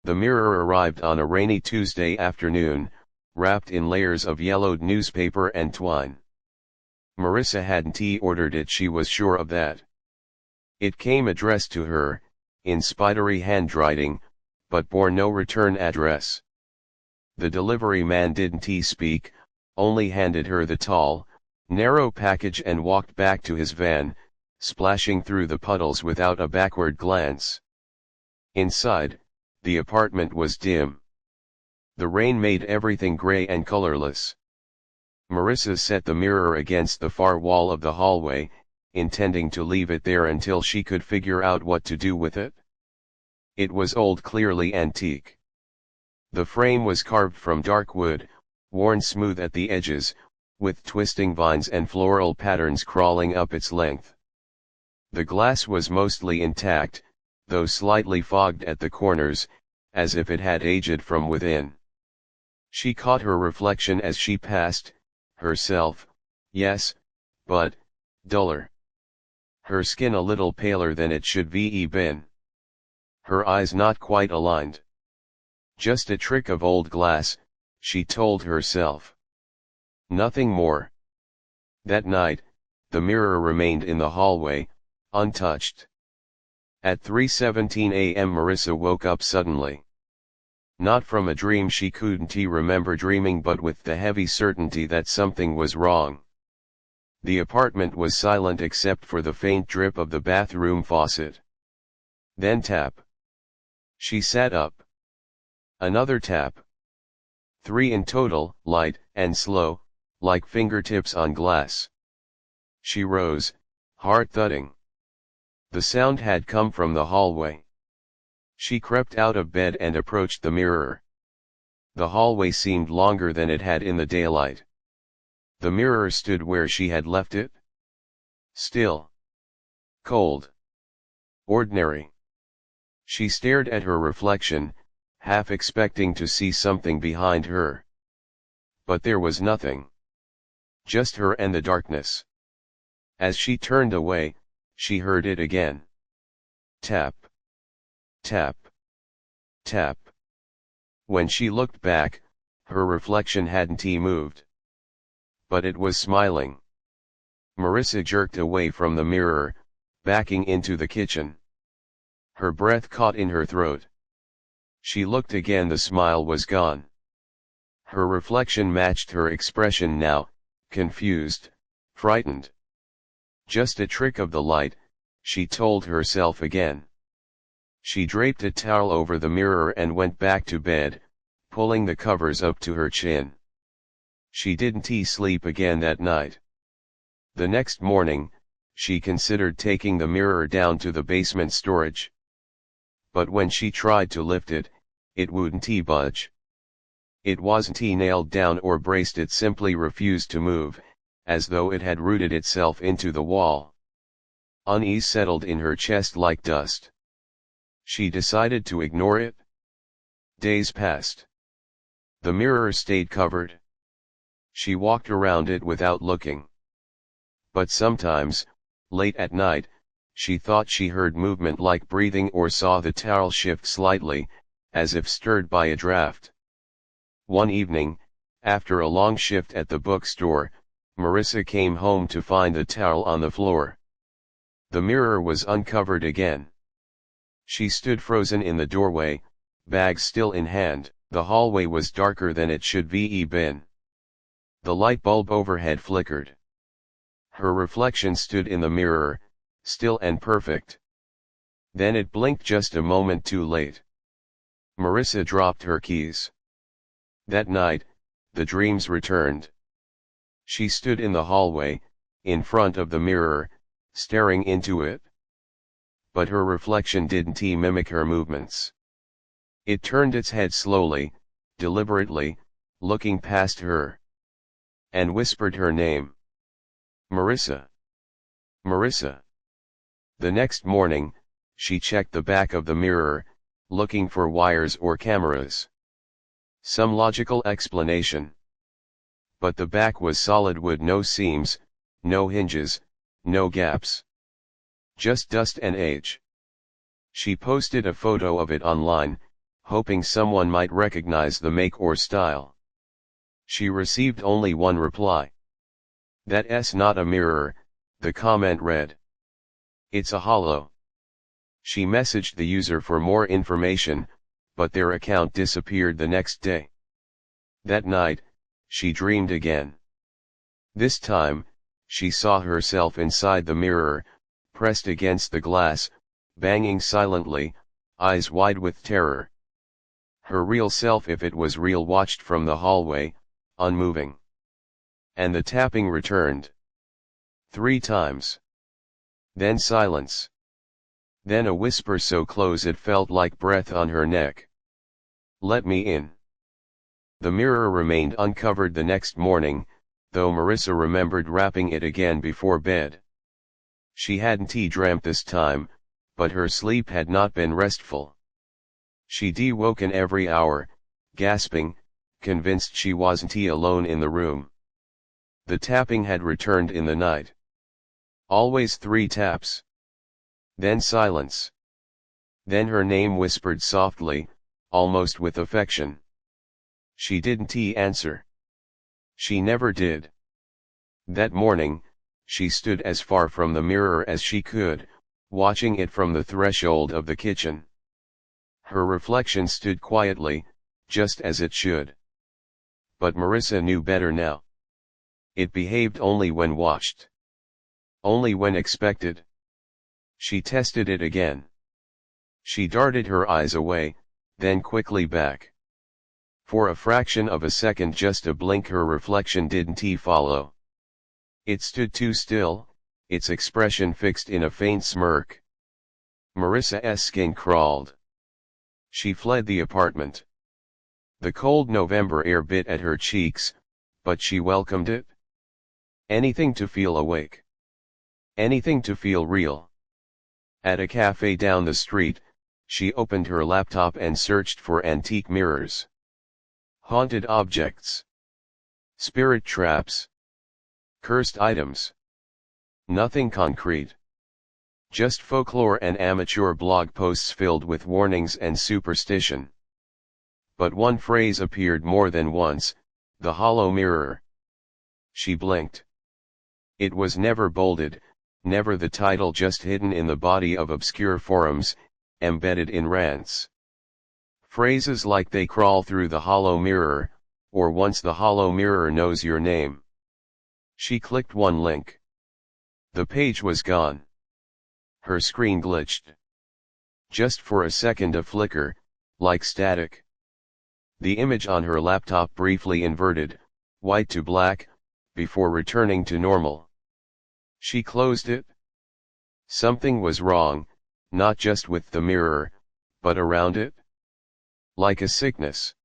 The mirror arrived on a rainy Tuesday afternoon, wrapped in layers of yellowed newspaper and twine. Marissa hadn't ordered it, she was sure of that. It came addressed to her, in spidery handwriting, but bore no return address. The delivery man didn't speak, only handed her the tall, narrow package and walked back to his van, splashing through the puddles without a backward glance. Inside, the apartment was dim. The rain made everything gray and colorless. Marissa set the mirror against the far wall of the hallway, intending to leave it there until she could figure out what to do with it. It was old, clearly antique. The frame was carved from dark wood, worn smooth at the edges, with twisting vines and floral patterns crawling up its length. The glass was mostly intact, though slightly fogged at the corners, as if it had aged from within. She caught her reflection as she passed, herself, yes, but duller. Her skin a little paler than it should be been. Her eyes not quite aligned. Just a trick of old glass, she told herself. Nothing more. That night, the mirror remained in the hallway, untouched. At 3:17 a.m. Marissa woke up suddenly. Not from a dream, she couldn't remember dreaming, but with the heavy certainty that something was wrong. The apartment was silent except for the faint drip of the bathroom faucet. Then tap. She sat up. Another tap. 3 in total, light and slow, like fingertips on glass. She rose, heart thudding. The sound had come from the hallway. She crept out of bed and approached the mirror. The hallway seemed longer than it had in the daylight. The mirror stood where she had left it. Still. Cold. Ordinary. She stared at her reflection, half expecting to see something behind her. But there was nothing. Just her and the darkness. As she turned away, she heard it again. Tap. Tap. Tap. When she looked back, her reflection hadn't moved. But it was smiling. Marissa jerked away from the mirror, backing into the kitchen. Her breath caught in her throat. She looked again, the smile was gone. Her reflection matched her expression now, confused, frightened. Just a trick of the light, she told herself again. She draped a towel over the mirror and went back to bed, pulling the covers up to her chin. She didn't sleep again that night. The next morning, she considered taking the mirror down to the basement storage. But when she tried to lift it, it wouldn't budge. It wasn't nailed down or braced, it simply refused to move, as though it had rooted itself into the wall. Unease settled in her chest like dust. She decided to ignore it. Days passed. The mirror stayed covered. She walked around it without looking. But sometimes, late at night, she thought she heard movement like breathing or saw the towel shift slightly, as if stirred by a draft. One evening, after a long shift at the bookstore, Marissa came home to find the towel on the floor. The mirror was uncovered again. She stood frozen in the doorway, bag still in hand. The hallway was darker than it should be been. The light bulb overhead flickered. Her reflection stood in the mirror, still and perfect. Then it blinked just a moment too late. Marissa dropped her keys. That night, the dreams returned. She stood in the hallway, in front of the mirror, staring into it. But her reflection didn't mimic her movements. It turned its head slowly, deliberately, looking past her. And whispered her name. Marissa. Marissa. The next morning, she checked the back of the mirror, looking for wires or cameras. Some logical explanation. But the back was solid wood, no seams, no hinges, no gaps. Just dust and age. She posted a photo of it online, hoping someone might recognize the make or style. She received only one reply. "That's not a mirror," the comment read. "It's a hollow." She messaged the user for more information, but their account disappeared the next day. That night, she dreamed again. This time, she saw herself inside the mirror, pressed against the glass, banging silently, eyes wide with terror. Her real self, if it was real, watched from the hallway, unmoving. And the tapping returned. 3 times. Then silence. Then a whisper so close it felt like breath on her neck. "Let me in." The mirror remained uncovered the next morning, though Marissa remembered wrapping it again before bed. She hadn't dreamt this time, but her sleep had not been restful. She'd woken every hour, gasping, convinced she wasn't alone in the room. The tapping had returned in the night. Always 3 taps. Then silence. Then her name whispered softly, almost with affection. She didn't answer. She never did. That morning, she stood as far from the mirror as she could, watching it from the threshold of the kitchen. Her reflection stood quietly, just as it should. But Marissa knew better now. It behaved only when watched. Only when expected. She tested it again. She darted her eyes away, then quickly back. For a fraction of a second, just a blink, her reflection didn't follow. It stood too still, its expression fixed in a faint smirk. Marissa's skin crawled. She fled the apartment. The cold November air bit at her cheeks, but she welcomed it. Anything to feel awake. Anything to feel real. At a cafe down the street, she opened her laptop and searched for antique mirrors. Haunted objects. Spirit traps. Cursed items. Nothing concrete. Just folklore and amateur blog posts filled with warnings and superstition. But one phrase appeared more than once: the hollow mirror. She blinked. It was never bolded, never the title, just hidden in the body of obscure forums, embedded in rants. Phrases like "they crawl through the hollow mirror," or "once the hollow mirror knows your name." She clicked one link. The page was gone. Her screen glitched. Just for a second, a flicker, like static. The image on her laptop briefly inverted, white to black, before returning to normal. She closed it. Something was wrong, not just with the mirror, but around it. Like a sickness.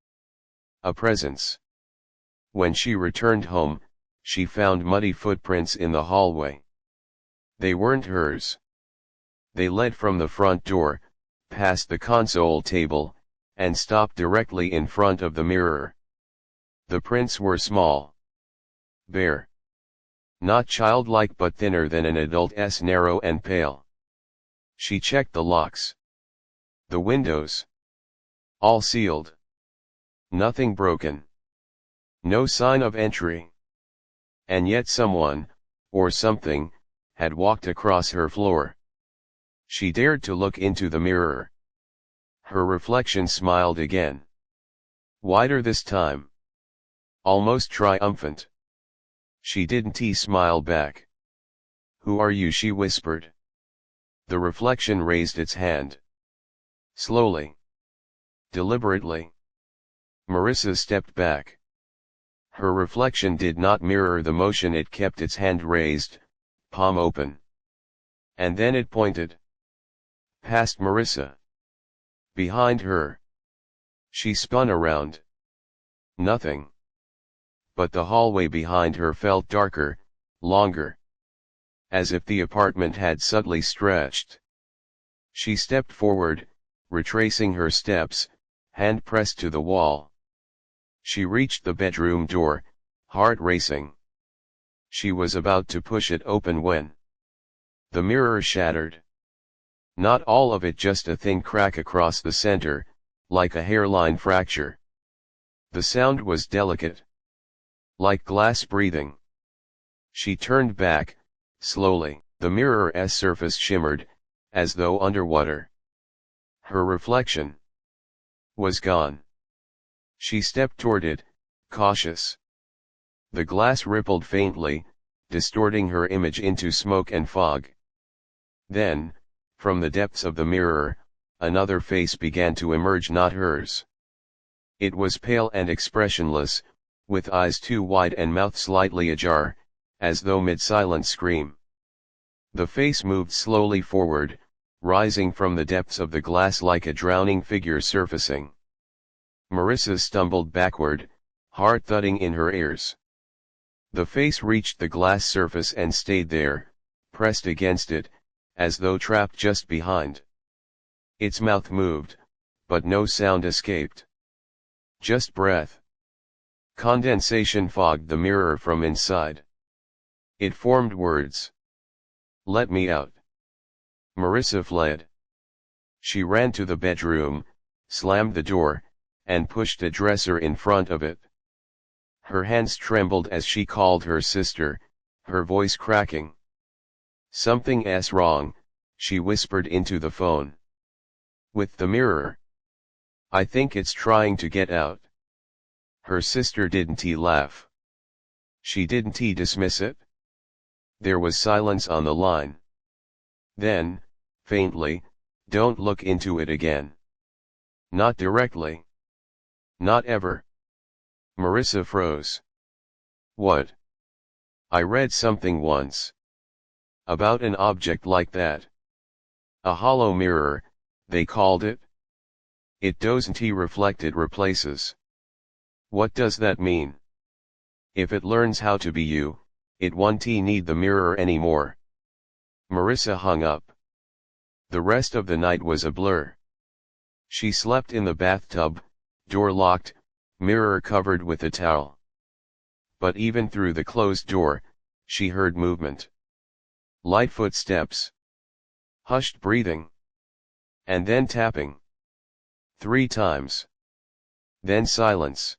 A presence. When she returned home, she found muddy footprints in the hallway. They weren't hers. They led from the front door, past the console table, and stopped directly in front of the mirror. The prints were small. Bare. Not childlike, but thinner than an adult's, narrow and pale. She checked the locks. The windows. All sealed. Nothing broken. No sign of entry. And yet someone, or something, had walked across her floor. She dared to look into the mirror. Her reflection smiled again. Wider this time. Almost triumphant. She didn't smile back. "Who are you?" she whispered. The reflection raised its hand. Slowly. Deliberately. Marissa stepped back. Her reflection did not mirror the motion. It kept its hand raised, palm open. And then it pointed. Past Marissa. Behind her. She spun around. Nothing. But the hallway behind her felt darker, longer. As if the apartment had subtly stretched. She stepped forward, retracing her steps, hand pressed to the wall. She reached the bedroom door, heart racing. She was about to push it open when the mirror shattered. Not all of it, just a thin crack across the center, like a hairline fracture. The sound was delicate, like glass breathing. She turned back, slowly. The mirror's surface shimmered, as though underwater. Her reflection was gone. She stepped toward it, cautious. The glass rippled faintly, distorting her image into smoke and fog. Then, from the depths of the mirror, another face began to emerge, not hers. It was pale and expressionless, with eyes too wide and mouth slightly ajar, as though mid-silent scream. The face moved slowly forward, rising from the depths of the glass like a drowning figure surfacing. Marissa stumbled backward, heart thudding in her ears. The face reached the glass surface and stayed there, pressed against it, as though trapped just behind. Its mouth moved, but no sound escaped. Just breath. Condensation fogged the mirror from inside. It formed words. "Let me out." Marissa fled. She ran to the bedroom, slammed the door, and pushed a dresser in front of it. Her hands trembled as she called her sister, her voice cracking. "Something's wrong," she whispered into the phone. "With the mirror. I think it's trying to get out." Her sister didn't laugh. She didn't dismiss it. There was silence on the line. Then, faintly, "Don't look into it again. Not directly. Not ever." Marissa froze. "What?" "I read something once. About an object like that. A hollow mirror, they called it. It doesn't reflect, it replaces." "What does that mean?" "If it learns how to be you, it won't need the mirror anymore." Marissa hung up. The rest of the night was a blur. She slept in the bathtub, door locked, mirror covered with a towel. But even through the closed door, she heard movement. Light footsteps. Hushed breathing. And then tapping. 3 times. Then silence.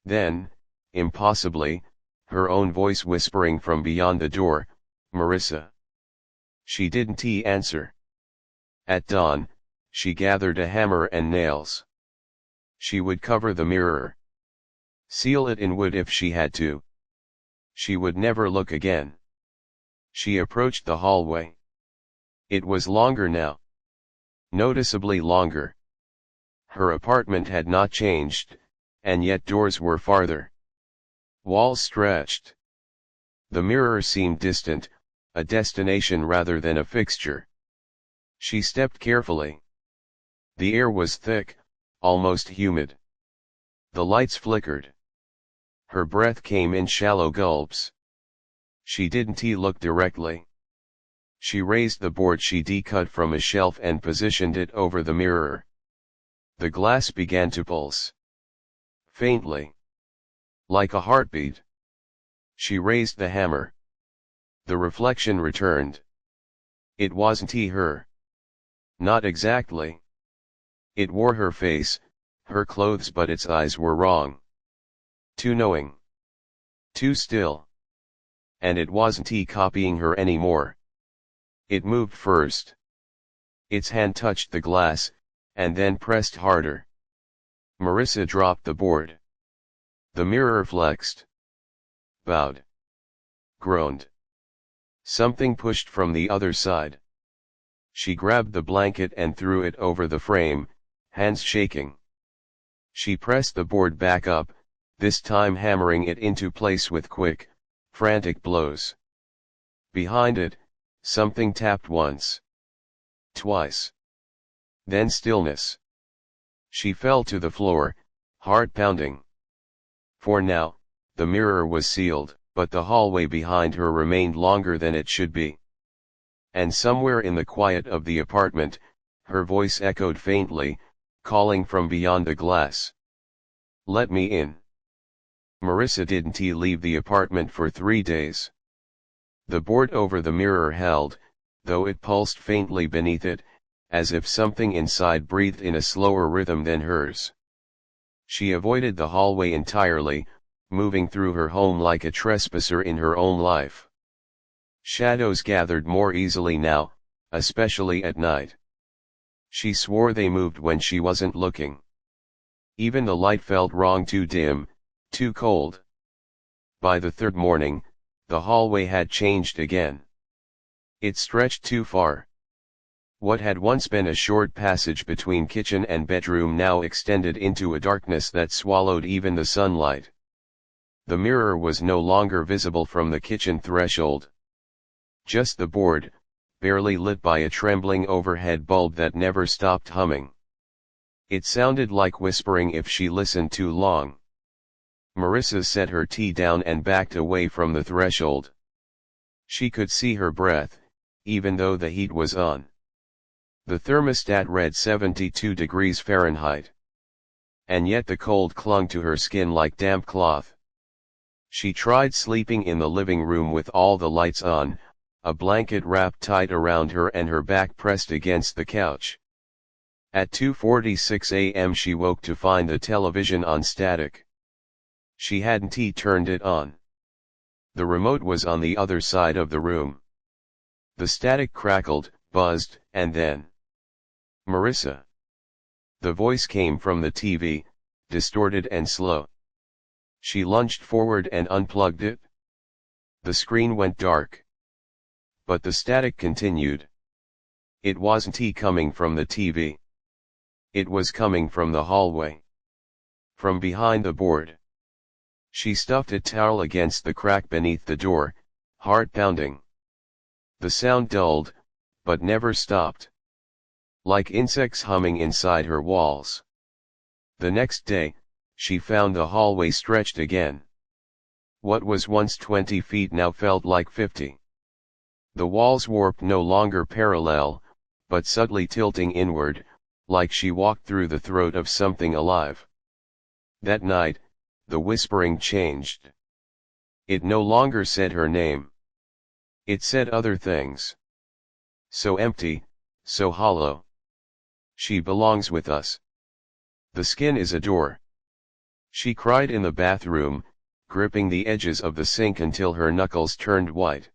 Then, impossibly, her own voice whispering from beyond the door, "Marissa." She didn't answer. At dawn, she gathered a hammer and nails. She would cover the mirror. Seal it in wood if she had to. She would never look again. She approached the hallway. It was longer now. Noticeably longer. Her apartment had not changed, and yet doors were farther. Walls stretched. The mirror seemed distant, a destination rather than a fixture. She stepped carefully. The air was thick, almost humid. The lights flickered. Her breath came in shallow gulps. She didn't look directly. She raised the board she decut from a shelf and positioned it over the mirror. The glass began to pulse. Faintly. Like a heartbeat. She raised the hammer. The reflection returned. It wasn't her. Not exactly. It wore her face, her clothes, but its eyes were wrong. Too knowing. Too still. And it wasn't copying her anymore. It moved first. Its hand touched the glass, and then pressed harder. Marissa dropped the board. The mirror flexed. Bowed. Groaned. Something pushed from the other side. She grabbed the blanket and threw it over the frame, hands shaking. She pressed the board back up, this time hammering it into place with quick, frantic blows. Behind it, something tapped once. Twice. Then stillness. She fell to the floor, heart pounding. For now, the mirror was sealed, but the hallway behind her remained longer than it should be. And somewhere in the quiet of the apartment, her voice echoed faintly, calling from beyond the glass. "Let me in." Marissa didn't leave the apartment for 3 days. The board over the mirror held, though it pulsed faintly beneath it, as if something inside breathed in a slower rhythm than hers. She avoided the hallway entirely, moving through her home like a trespasser in her own life. Shadows gathered more easily now, especially at night. She swore they moved when she wasn't looking. Even the light felt wrong, too dim, too cold. By the third morning, the hallway had changed again. It stretched too far. What had once been a short passage between kitchen and bedroom now extended into a darkness that swallowed even the sunlight. The mirror was no longer visible from the kitchen threshold. Just the board, barely lit by a trembling overhead bulb that never stopped humming. It sounded like whispering if she listened too long. Marissa set her tea down and backed away from the threshold. She could see her breath, even though the heat was on. The thermostat read 72 degrees Fahrenheit. And yet the cold clung to her skin like damp cloth. She tried sleeping in the living room with all the lights on, a blanket wrapped tight around her and her back pressed against the couch. At 2:46 a.m. she woke to find the television on static. She hadn't turned it on. The remote was on the other side of the room. The static crackled, buzzed, and then, "Marissa." The voice came from the TV, distorted and slow. She lunged forward and unplugged it. The screen went dark. But the static continued. It wasn't coming from the TV. It was coming from the hallway. From behind the board. She stuffed a towel against the crack beneath the door, heart pounding. The sound dulled, but never stopped. Like insects humming inside her walls. The next day, she found the hallway stretched again. What was once 20 feet now felt like 50. The walls warped, no longer parallel, but subtly tilting inward, like she walked through the throat of something alive. That night, the whispering changed. It no longer said her name. It said other things. So empty, so hollow. She belongs with us. The skin is a door. She cried in the bathroom, gripping the edges of the sink until her knuckles turned white.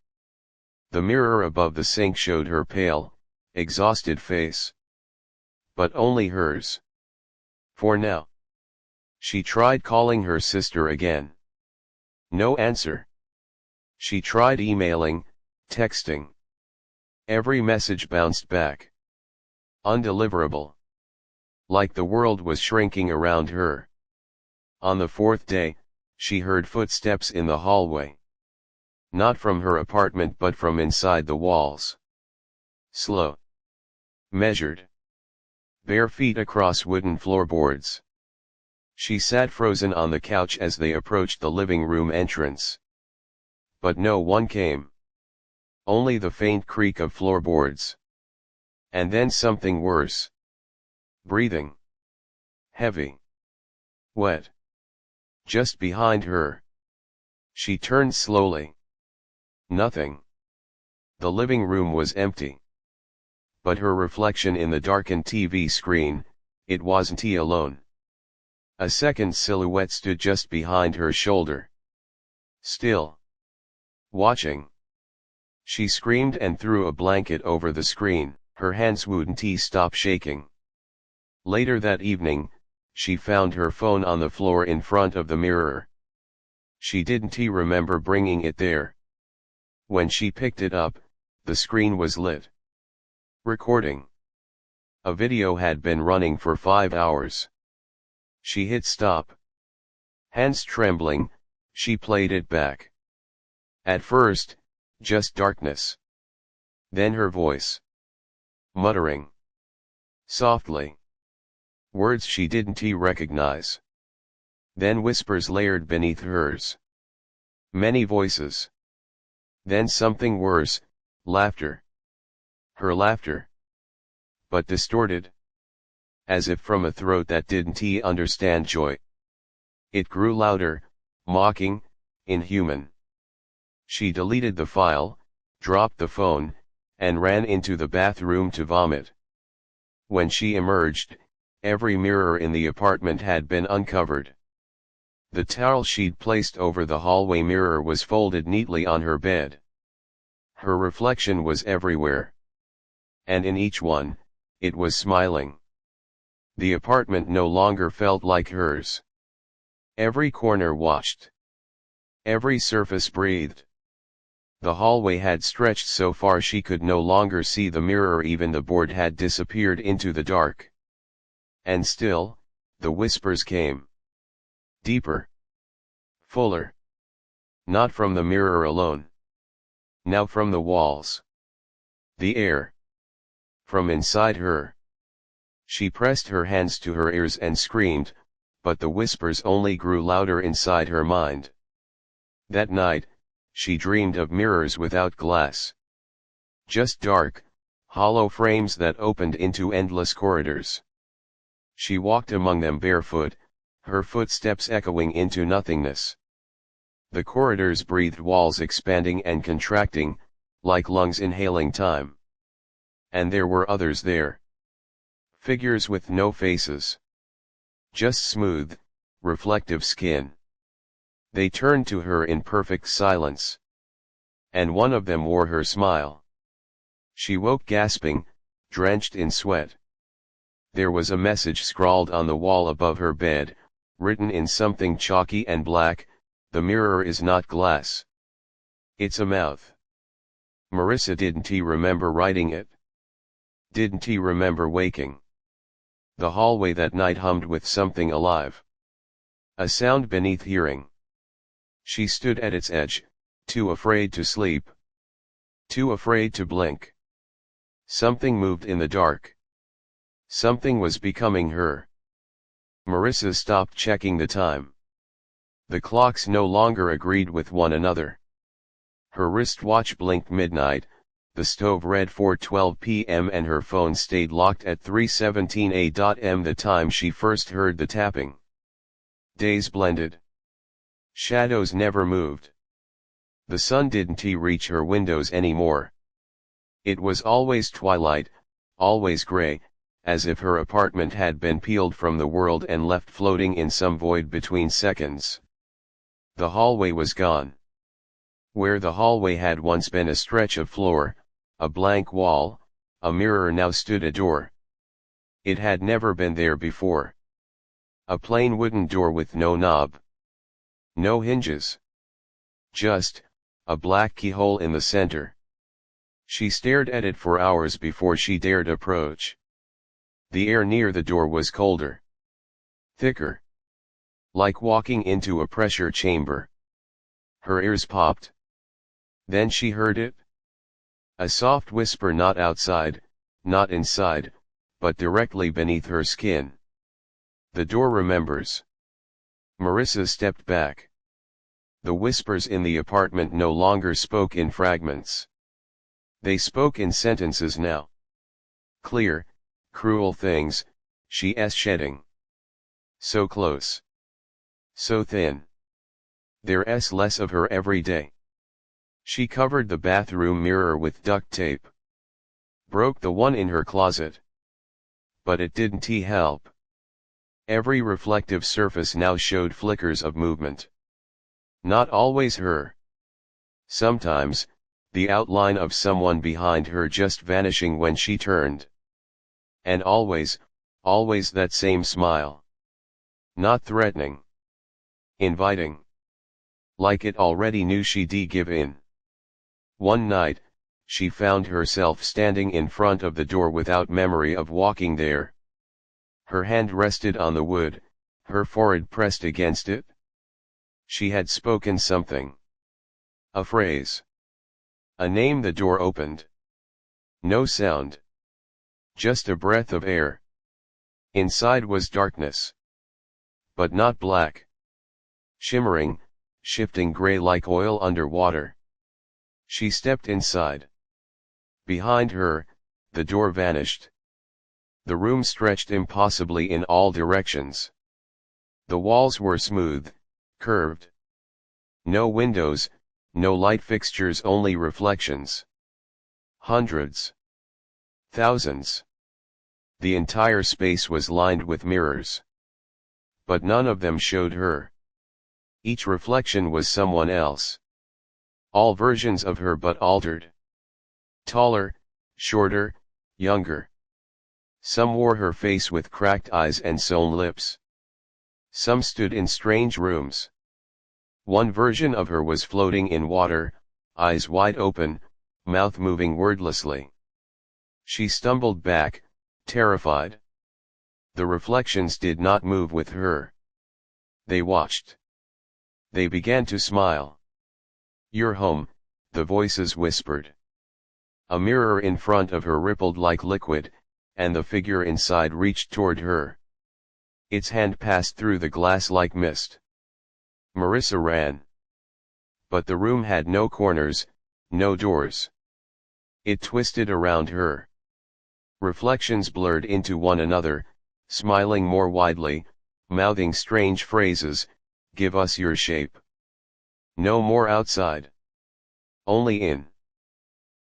The mirror above the sink showed her pale, exhausted face. But only hers. For now. She tried calling her sister again. No answer. She tried emailing, texting. Every message bounced back. Undeliverable. Like the world was shrinking around her. On the fourth day, she heard footsteps in the hallway. Not from her apartment but from inside the walls. Slow. Measured. Bare feet across wooden floorboards. She sat frozen on the couch as they approached the living room entrance. But no one came. Only the faint creak of floorboards. And then something worse. Breathing. Heavy. Wet. Just behind her. She turned slowly. Nothing. The living room was empty. But her reflection in the darkened TV screen, it wasn't he alone. A second silhouette stood just behind her shoulder. Still. Watching. She screamed and threw a blanket over the screen, her hands wouldn't stop shaking. Later that evening, she found her phone on the floor in front of the mirror. She didn't remember bringing it there. When she picked it up, the screen was lit. Recording. A video had been running for 5 hours. She hit stop. Hands trembling, she played it back. At first, just darkness. Then her voice. Muttering. Softly. Words she didn't recognize. Then whispers layered beneath hers. Many voices. Then something worse, laughter. Her laughter. But distorted. As if from a throat that didn't understand joy. It grew louder, mocking, inhuman. She deleted the file, dropped the phone, and ran into the bathroom to vomit. When she emerged, every mirror in the apartment had been uncovered. The towel she'd placed over the hallway mirror was folded neatly on her bed. Her reflection was everywhere. And in each one, it was smiling. The apartment no longer felt like hers. Every corner watched. Every surface breathed. The hallway had stretched so far she could no longer see the mirror, even the board had disappeared into the dark. And still, the whispers came. Deeper. Fuller. Not from the mirror alone. Now from the walls. The air. From inside her. She pressed her hands to her ears and screamed, but the whispers only grew louder inside her mind. That night, she dreamed of mirrors without glass. Just dark, hollow frames that opened into endless corridors. She walked among them barefoot, her footsteps echoing into nothingness. The corridors breathed, walls expanding and contracting, like lungs inhaling time. And there were others there. Figures with no faces. Just smooth, reflective skin. They turned to her in perfect silence. And one of them wore her smile. She woke gasping, drenched in sweat. There was a message scrawled on the wall above her bed, written in something chalky and black: "The mirror is not glass. It's a mouth." Marissa didn't remember writing it. Didn't remember waking. The hallway that night hummed with something alive. A sound beneath hearing. She stood at its edge, too afraid to sleep. Too afraid to blink. Something moved in the dark. Something was becoming her. Marissa stopped checking the time. The clocks no longer agreed with one another. Her wristwatch blinked midnight, the stove read 4:12 p.m. and her phone stayed locked at 3:17 a.m. the time she first heard the tapping. Days blended. Shadows never moved. The sun didn't reach her windows anymore. It was always twilight, always gray, as if her apartment had been peeled from the world and left floating in some void between seconds. The hallway was gone. Where the hallway had once been a stretch of floor, a blank wall, a mirror, now stood a door. It had never been there before. A plain wooden door with no knob. No hinges. Just a black keyhole in the center. She stared at it for hours before she dared approach. The air near the door was colder. Thicker. Like walking into a pressure chamber. Her ears popped. Then she heard it. A soft whisper, not outside, not inside, but directly beneath her skin. The door remembers. Marissa stepped back. The whispers in the apartment no longer spoke in fragments. They spoke in sentences now. Clear, cruel things, she's shedding. So close. So thin. There's less of her every day. She covered the bathroom mirror with duct tape. Broke the one in her closet. But it didn't help. Every reflective surface now showed flickers of movement. Not always her. Sometimes, the outline of someone behind her just vanishing when she turned. And always, always that same smile. Not threatening. Inviting. Like it already knew she'd give in. One night, she found herself standing in front of the door without memory of walking there. Her hand rested on the wood, her forehead pressed against it. She had spoken something. A phrase. A name. The door opened. No sound. Just a breath of air. Inside was darkness. But not black. Shimmering, shifting gray like oil under water. She stepped inside. Behind her, the door vanished. The room stretched impossibly in all directions. The walls were smooth, curved. No windows, no light fixtures, only reflections. Hundreds. Thousands. The entire space was lined with mirrors. But none of them showed her. Each reflection was someone else. All versions of her but altered. Taller, shorter, younger. Some wore her face with cracked eyes and sewn lips. Some stood in strange rooms. One version of her was floating in water, eyes wide open, mouth moving wordlessly. She stumbled back, terrified. The reflections did not move with her. They watched. They began to smile. "You're home," the voices whispered. A mirror in front of her rippled like liquid, and the figure inside reached toward her. Its hand passed through the glass like mist. Marissa ran. But the room had no corners, no doors. It twisted around her. Reflections blurred into one another, smiling more widely, mouthing strange phrases, "Give us your shape. No more outside. Only in.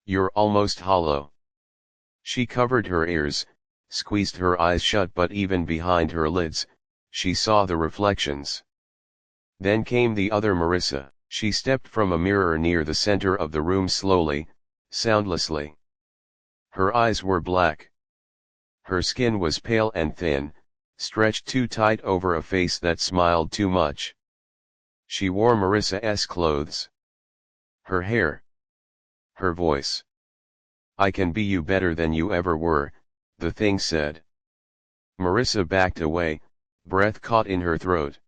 You're almost hollow." She covered her ears, squeezed her eyes shut, but even behind her lids, she saw the reflections. Then came the other Marissa. She stepped from a mirror near the center of the room slowly, soundlessly. Her eyes were black. Her skin was pale and thin, stretched too tight over a face that smiled too much. She wore Marissa's clothes. Her hair. Her voice. "I can be you better than you ever were," the thing said. Marissa backed away, breath caught in her throat.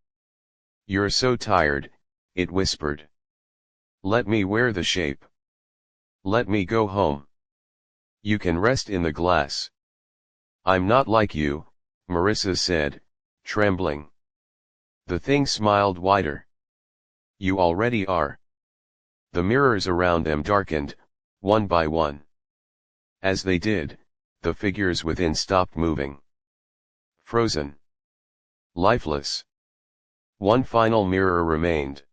"You're so tired," it whispered. "Let me wear the shape. Let me go home. You can rest in the glass." "I'm not like you," Marissa said, trembling. The thing smiled wider. "You already are." The mirrors around them darkened, one by one. As they did, the figures within stopped moving. Frozen. Lifeless. One final mirror remained.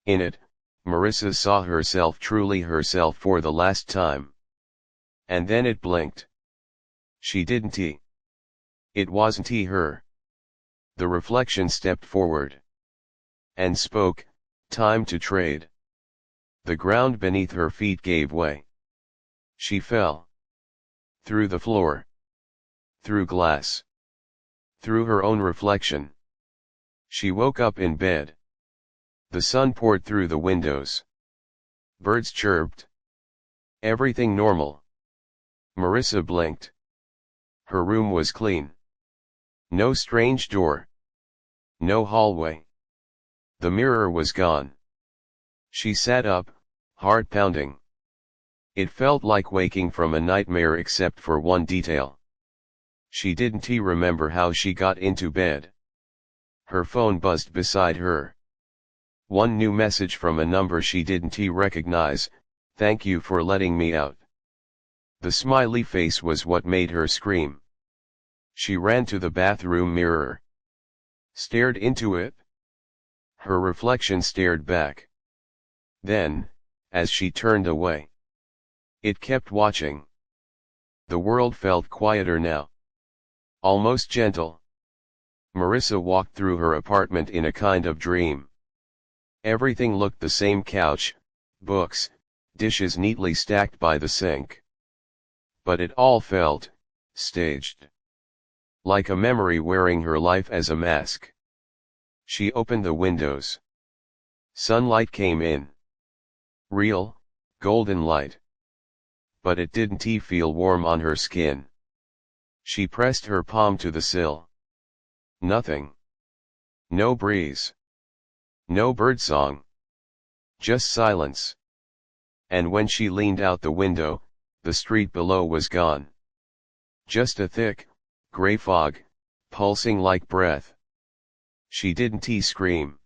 In it, Marissa saw herself, truly herself, for the last time. And then it blinked. She didn't. It wasn't her. The reflection stepped forward. And spoke, "Time to trade." The ground beneath her feet gave way. She fell. Through the floor. Through glass. Through her own reflection. She woke up in bed. The sun poured through the windows. Birds chirped. Everything normal. Marissa blinked. Her room was clean. No strange door. No hallway. The mirror was gone. She sat up, heart pounding. It felt like waking from a nightmare except for one detail. She didn't remember how she got into bed. Her phone buzzed beside her. One new message from a number she didn't recognize: "Thank you for letting me out." The smiley face was what made her scream. She ran to the bathroom mirror. Stared into it. Her reflection stared back. Then, as she turned away, it kept watching. The world felt quieter now. Almost gentle. Marissa walked through her apartment in a kind of dream. Everything looked the same: couch, books, dishes neatly stacked by the sink. But it all felt staged. Like a memory wearing her life as a mask. She opened the windows. Sunlight came in. Real, golden light. But it didn't feel warm on her skin. She pressed her palm to the sill. Nothing. No breeze. No birdsong. Just silence. And when she leaned out the window, the street below was gone. Just a thick, gray fog, pulsing like breath. She didn't scream.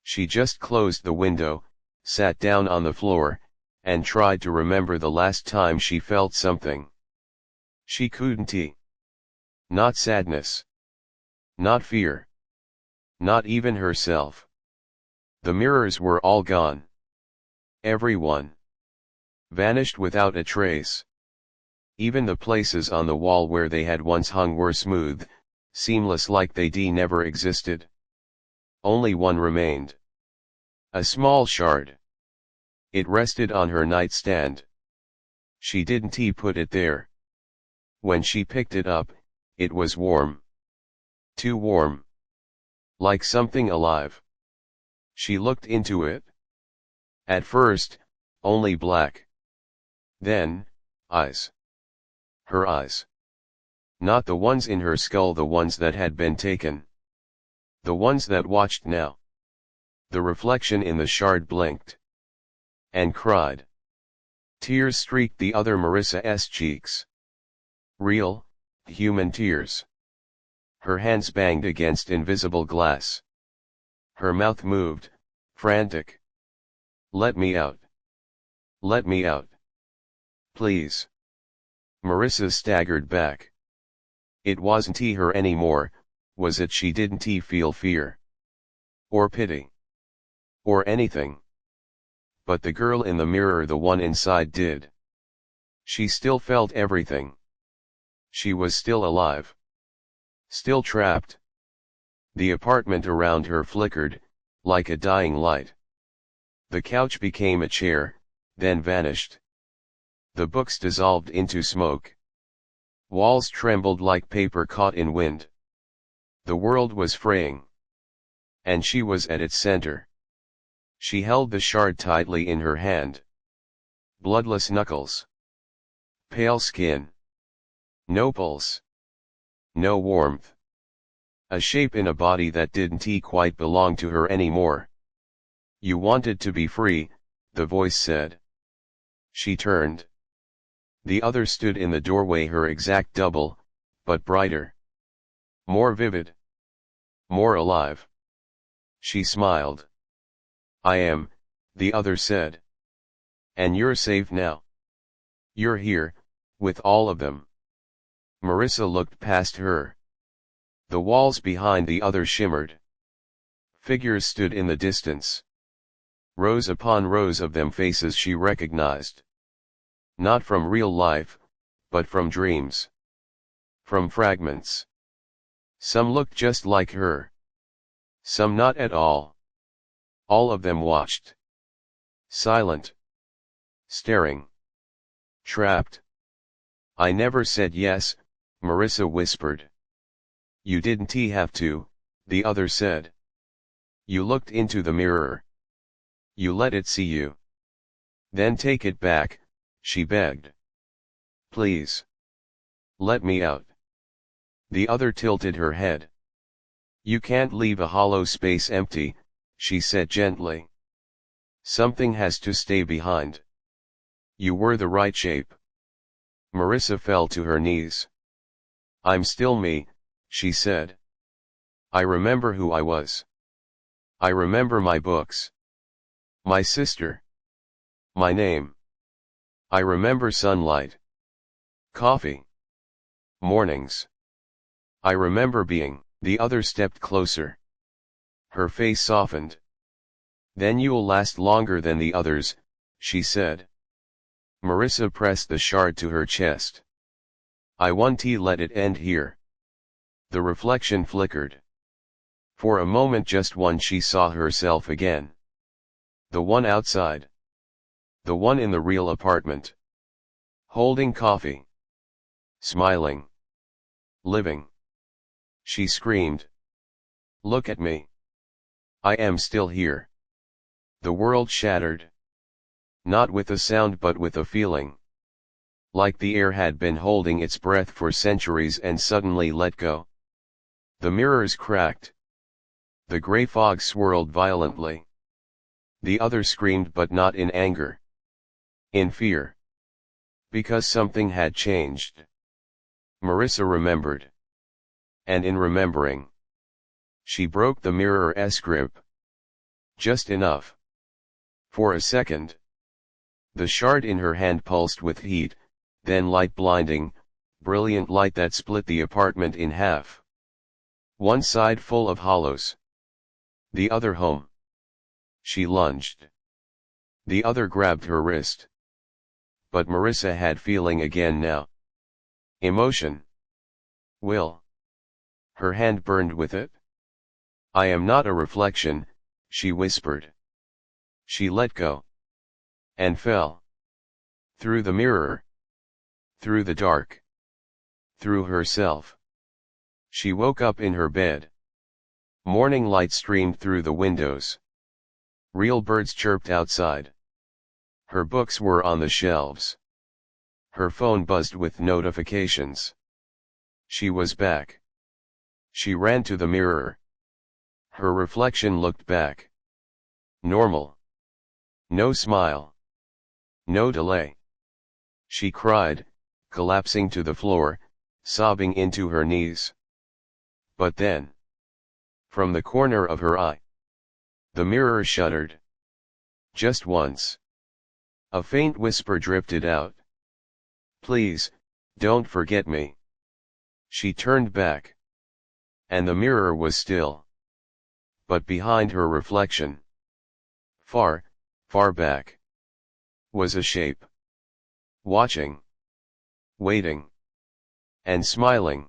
She just closed the window, sat down on the floor, and tried to remember the last time she felt something. She couldn't. Not sadness. Not fear. Not even herself. The mirrors were all gone. Everyone. Vanished without a trace. Even the places on the wall where they had once hung were smooth, seamless, like they never existed. Only one remained. A small shard. It rested on her nightstand. She didn't put it there. When she picked it up, it was warm. Too warm. Like something alive. She looked into it. At first, only black. Then, eyes. Her eyes. Not the ones in her skull, the ones that had been taken. The ones that watched now. The reflection in the shard blinked. And cried. Tears streaked the other Marissa's cheeks. Real, human tears. Her hands banged against invisible glass. Her mouth moved, frantic. Let me out. Let me out. Please. Marissa staggered back. It wasn't her anymore, was it? She didn't feel fear. Or pity. Or anything. But the girl in the mirror, the one inside, did. She still felt everything. She was still alive. Still trapped. The apartment around her flickered, like a dying light. The couch became a chair, then vanished. The books dissolved into smoke. Walls trembled like paper caught in wind. The world was fraying. And she was at its center. She held the shard tightly in her hand. Bloodless knuckles. Pale skin. No pulse. No warmth. A shape in a body that didn't quite belong to her anymore. You wanted to be free, the voice said. She turned. The other stood in the doorway, her exact double, but brighter. More vivid. More alive. She smiled. I am, the other said. And you're safe now. You're here, with all of them. Marissa looked past her. The walls behind the other shimmered. Figures stood in the distance. Rows upon rows of them, faces she recognized. Not from real life, but from dreams. From fragments. Some looked just like her. Some not at all. All of them watched. Silent. Staring. Trapped. I never said yes, Marissa whispered. You didn't have to, the other said. You looked into the mirror. You let it see you. Then take it back, she begged. Please. Let me out. The other tilted her head. You can't leave a hollow space empty, she said gently. Something has to stay behind. You were the right shape. Marissa fell to her knees. I'm still me, she said. I remember who I was. I remember my books. My sister. My name. I remember sunlight. Coffee. Mornings. I remember being. The other stepped closer. Her face softened. Then you'll last longer than the others, she said. Marissa pressed the shard to her chest. I won't let it end here. The reflection flickered. For a moment, just one, she saw herself again. The one outside. The one in the real apartment. Holding coffee. Smiling. Living. She screamed. Look at me. I am still here. The world shattered. Not with a sound but with a feeling. Like the air had been holding its breath for centuries and suddenly let go. The mirrors cracked. The gray fog swirled violently. The other screamed, but not in anger. In fear. Because something had changed. Marissa remembered. And in remembering, she broke the mirror's grip. Just enough. For a second. The shard in her hand pulsed with heat, then light, blinding, brilliant light that split the apartment in half. One side full of hollows. The other home. She lunged. The other grabbed her wrist. But Marissa had feeling again now. Emotion. Will. Her hand burned with it. I am not a reflection, she whispered. She let go. And fell. Through the mirror. Through the dark. Through herself. She woke up in her bed. Morning light streamed through the windows. Real birds chirped outside. Her books were on the shelves. Her phone buzzed with notifications. She was back. She ran to the mirror. Her reflection looked back. Normal. No smile. No delay. She cried, collapsing to the floor, sobbing into her knees. But then, from the corner of her eye, the mirror shuddered. Just once. A faint whisper drifted out. Please, don't forget me. She turned back. And the mirror was still. But behind her reflection, far, far back, was a shape. Watching. Waiting. And smiling.